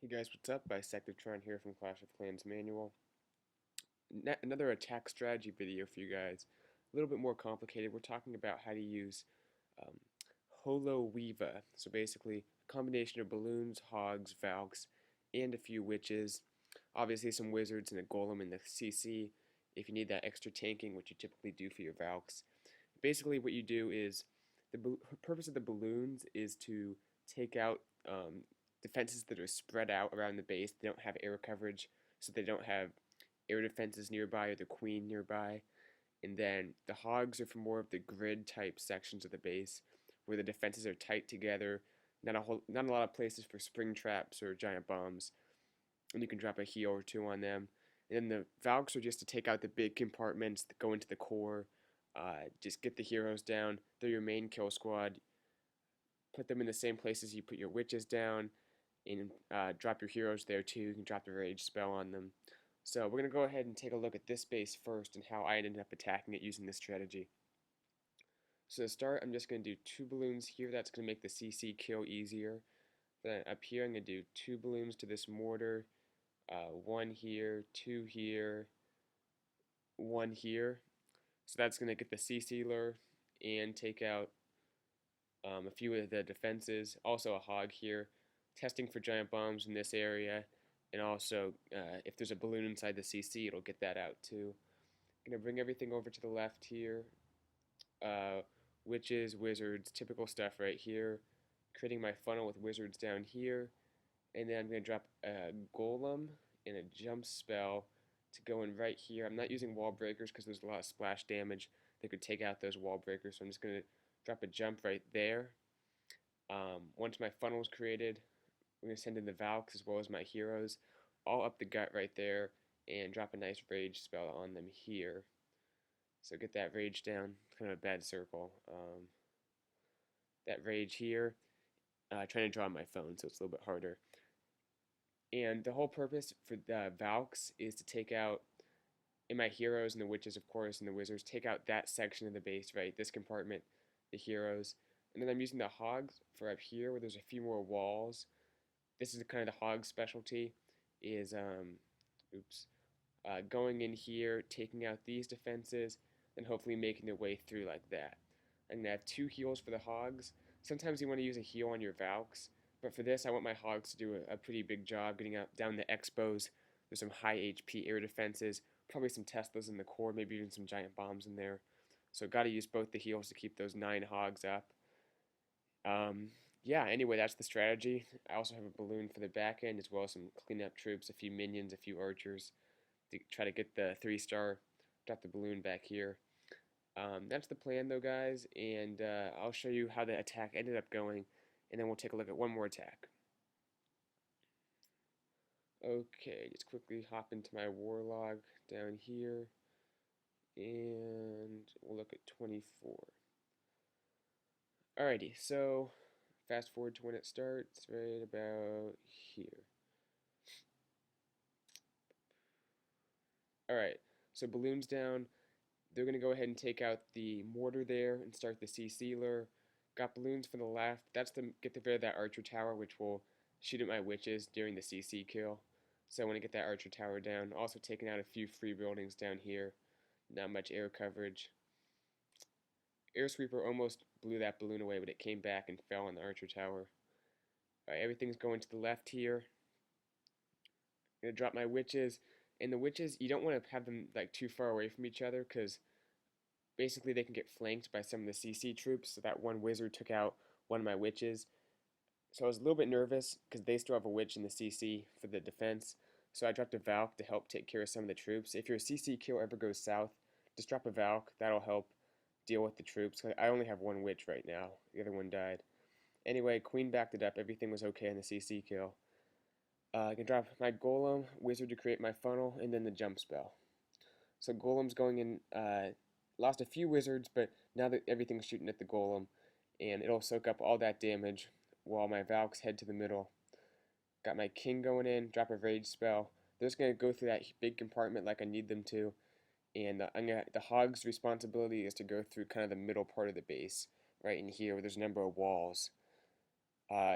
Hey guys, what's up? Bisectatron here from Clash of Clans Manual. Another attack strategy video for you guys. A little bit more complicated. We're talking about how to use um, HoLoWiVa. So basically, a combination of balloons, hogs, valks, and a few witches. Obviously, some wizards and a golem in the CC if you need that extra tanking, which you typically do for your valks. Basically, what you do is the purpose of the balloons is to take out defenses that are spread out around the base. They don't have air coverage, so they don't have air defenses nearby or the queen nearby. And then the hogs are for more of the grid type sections of the base where the defenses are tight together. Not a lot of places for spring traps or giant bombs, and you can drop a heal or two on them. And then the valks are just to take out the big compartments that go into the core. Just get the heroes down. They're your main kill squad. Put them in the same places you put your witches down, and drop your heroes there too. You can drop the rage spell on them. So we're going to go ahead and take a look at this base first and how I ended up attacking it using this strategy. So to start, I'm just going to do 2 balloons here. That's going to make the CC kill easier. Then up here, I'm going to do 2 balloons to this mortar. 1 here, 2 here, 1 here. So that's going to get the CC lure and take out a few of the defenses. Also a hog here, testing for giant bombs in this area. And also, if there's a balloon inside the CC, it'll get that out too. I'm going to bring everything over to the left here. Witches, wizards, typical stuff right here. Creating my funnel with wizards down here. And then I'm going to drop a golem and a jump spell to go in right here. I'm not using wall breakers because there's a lot of splash damage that could take out those wall breakers. So I'm just going to drop a jump right there. Once my funnel is created, I'm going to send in the valks as well as my heroes all up the gut right there and drop a nice rage spell on them here. So get that rage down. It's kind of a bad circle. That rage here. Trying to draw on my phone, so it's a little bit harder. And the whole purpose for the valks is to take out, in my heroes and the witches, of course, and the wizards, take out that section of the base, right? This compartment, the heroes. And then I'm using the hogs for up here where there's a few more walls. This is kind of the hog specialty, is, going in here, taking out these defenses, and hopefully making their way through like that. I'm going to have 2 heals for the hogs. Sometimes you want to use a heal on your valks, but for this I want my hogs to do a pretty big job getting up down the expos. There's some high HP air defenses, probably some Teslas in the core, maybe even some giant bombs in there. So got to use both the heals to keep those 9 hogs up. Yeah, anyway, that's the strategy. I also have a balloon for the back end as well as some cleanup troops, a few minions, a few archers to try to get the 3-star. Drop the balloon back here. That's the plan though, guys, and I'll show you how the attack ended up going, and then we'll take a look at one more attack. Okay, just quickly hop into my war log down here, and we'll look at 24. Alrighty, so fast forward to when it starts, right about here. Alright, so balloons down. They're going to go ahead and take out the mortar there and start the CC lure. Got balloons for the left. That's to get rid of that archer tower, which will shoot at my witches during the CC kill. So I want to get that archer tower down. Also taking out a few free buildings down here. Not much air coverage. Air sweeper almost blew that balloon away, but it came back and fell on the archer tower. Alright, everything's going to the left here. I'm going to drop my witches. And the witches, you don't want to have them like too far away from each other because basically they can get flanked by some of the CC troops. So that one wizard took out one of my witches. So I was a little bit nervous because they still have a witch in the CC for the defense. So I dropped a Valk to help take care of some of the troops. If your CC kill ever goes south, just drop a Valk. That'll help deal with the troops. I only have one witch right now. The other one died. Anyway, Queen backed it up. Everything was okay in the CC kill. I can drop my Golem, Wizard to create my funnel, and then the jump spell. So Golem's going in, lost a few wizards, but now that everything's shooting at the Golem, and it'll soak up all that damage while my Valks head to the middle. Got my King going in, drop a Rage spell. They're just going to go through that big compartment like I need them to, and the Hog's responsibility is to go through kind of the middle part of the base, right in here where there's a number of walls.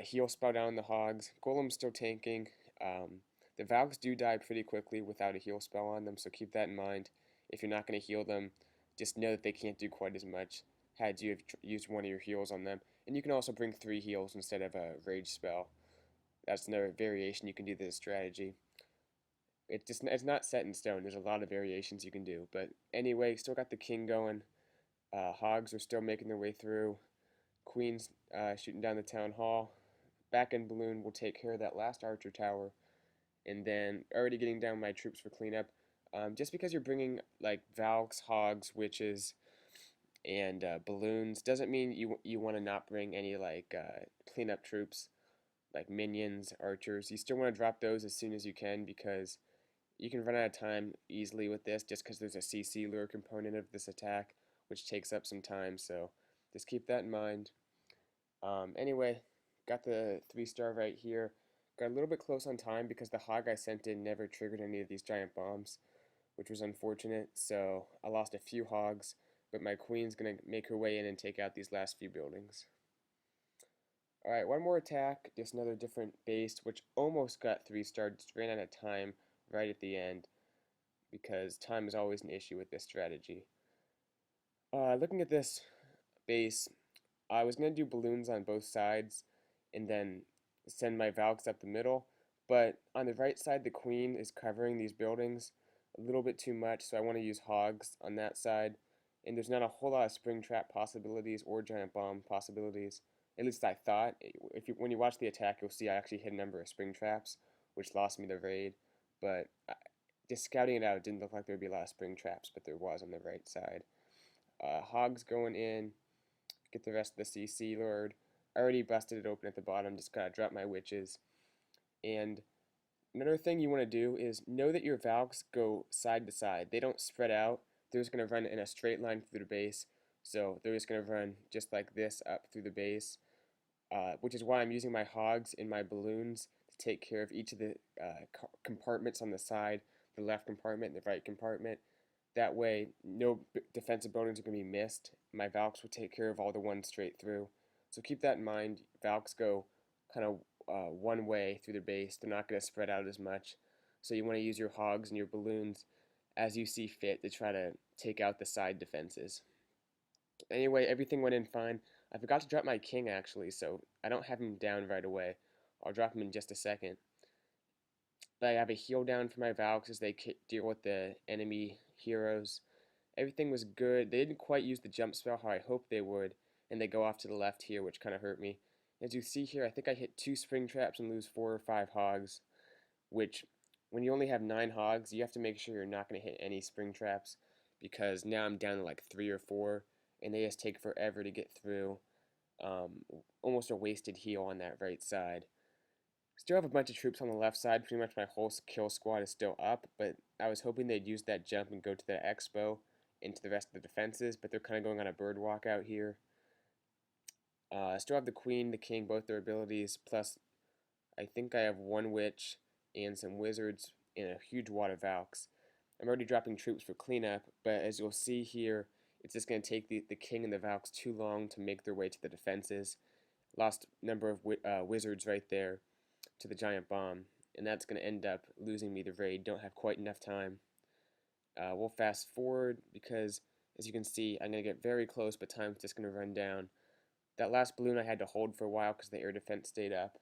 Heal spell down the Hogs. Golem's still tanking. The Valks do die pretty quickly without a heal spell on them, so keep that in mind. If you're not going to heal them, just know that they can't do quite as much had you have used one of your heals on them. And you can also bring 3 heals instead of a rage spell. That's another variation you can do this strategy. It's not set in stone. There's a lot of variations you can do. But anyway, still got the king going. Hogs are still making their way through. Queen's shooting down the town hall. Back end balloon will take care of that last archer tower. And then already getting down my troops for cleanup. Just because you're bringing like Valks, Hogs, Witches, and balloons doesn't mean you want to not bring any like cleanup troops like minions, archers. You still want to drop those as soon as you can because you can run out of time easily with this just because there's a CC lure component of this attack, which takes up some time, so just keep that in mind. Anyway, got the 3-star right here. Got a little bit close on time because the hog I sent in never triggered any of these giant bombs, which was unfortunate, so I lost a few hogs, but my queen's going to make her way in and take out these last few buildings. Alright, one more attack, just another different base, which almost got 3-star, just ran out of time right at the end, because time is always an issue with this strategy. Looking at this base, I was going to do balloons on both sides, and then send my Valks up the middle, but on the right side the queen is covering these buildings a little bit too much, so I want to use hogs on that side, and there's not a whole lot of spring trap possibilities or giant bomb possibilities. At least I thought. When you watch the attack, you'll see I actually hit a number of spring traps, which lost me the raid. But just scouting it out, it didn't look like there would be a lot of spring traps, but there was on the right side. Hogs going in, get the rest of the CC lured. I already busted it open at the bottom, just gotta drop my witches. And another thing you want to do is know that your Valks go side to side. They don't spread out. They're just going to run in a straight line through the base. So they're just going to run just like this up through the base. Which is why I'm using my hogs and my balloons to take care of each of the compartments on the side, the left compartment and the right compartment. That way, no defensive buildings are going to be missed. My Valks will take care of all the ones straight through. So keep that in mind. Valks go kind of one way through the base. They're not going to spread out as much. So you want to use your hogs and your balloons as you see fit to try to take out the side defenses. Anyway, everything went in fine. I forgot to drop my king actually, so I don't have him down right away. I'll drop him in just a second. But I have a heal down for my Valks as they deal with the enemy heroes. Everything was good. They didn't quite use the jump spell how I hoped they would, and they go off to the left here, which kind of hurt me. As you see here, I think I hit 2 spring traps and lose 4 or 5 hogs, which when you only have 9 hogs, you have to make sure you're not going to hit any spring traps, because now I'm down to like 3 or 4, and they just take forever to get through. Almost a wasted heal on that right side. Still have a bunch of troops on the left side. Pretty much my whole kill squad is still up, but I was hoping they'd use that jump and go to the expo into the rest of the defenses, but they're kind of going on a bird walk out here. Still have the queen, the king, both their abilities, plus I think I have 1 witch and some wizards and a huge wad of Valks. I'm already dropping troops for cleanup, but as you'll see here, it's just going to take the king and the Valks too long to make their way to the defenses. Lost number of wizards right there to the giant bomb, and that's going to end up losing me the raid. Don't have quite enough time. We'll fast forward because, as you can see, I'm going to get very close, but time's just going to run down. That last balloon I had to hold for a while because the air defense stayed up,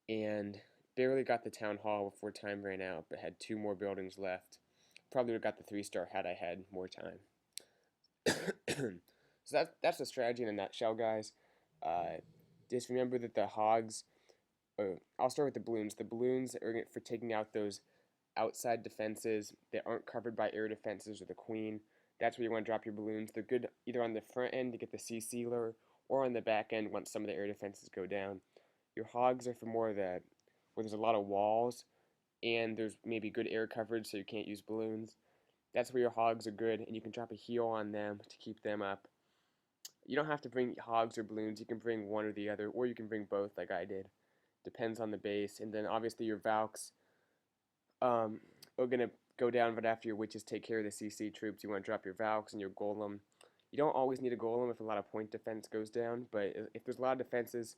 and barely got the town hall before time ran out, but had 2 more buildings left. Probably would have got the 3-star had I had more time. So that's the strategy in a nutshell, guys. Just remember that the hogs, I'll start with the balloons. The balloons are for taking out those outside defenses that aren't covered by air defenses or the queen. That's where you want to drop your balloons. They're good either on the front end to get the CC lure or on the back end once some of the air defenses go down. Your hogs are for more of that, where there's a lot of walls and there's maybe good air coverage so you can't use balloons. That's where your hogs are good, and you can drop a heal on them to keep them up. You don't have to bring hogs or balloons. You can bring one or the other, or you can bring both like I did. Depends on the base. And then obviously your Valks are going to go down right after your witches take care of the CC troops. You want to drop your Valks and your golem. You don't always need a golem if a lot of point defense goes down, but if there's a lot of defenses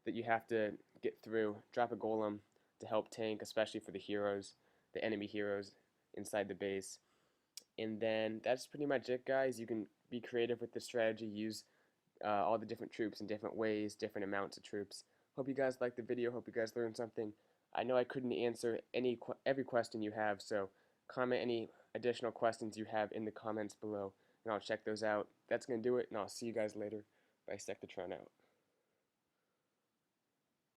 that you have to get through, drop a golem to help tank, especially for the heroes, the enemy heroes inside the base. And then that's pretty much it, guys. You can be creative with the strategy, use all the different troops in different ways, different amounts of troops. Hope you guys liked the video. Hope you guys learned something. I know I couldn't answer every question you have, so comment any additional questions you have in the comments below, and I'll check those out. That's going to do it, and I'll see you guys later. Bisectatron out.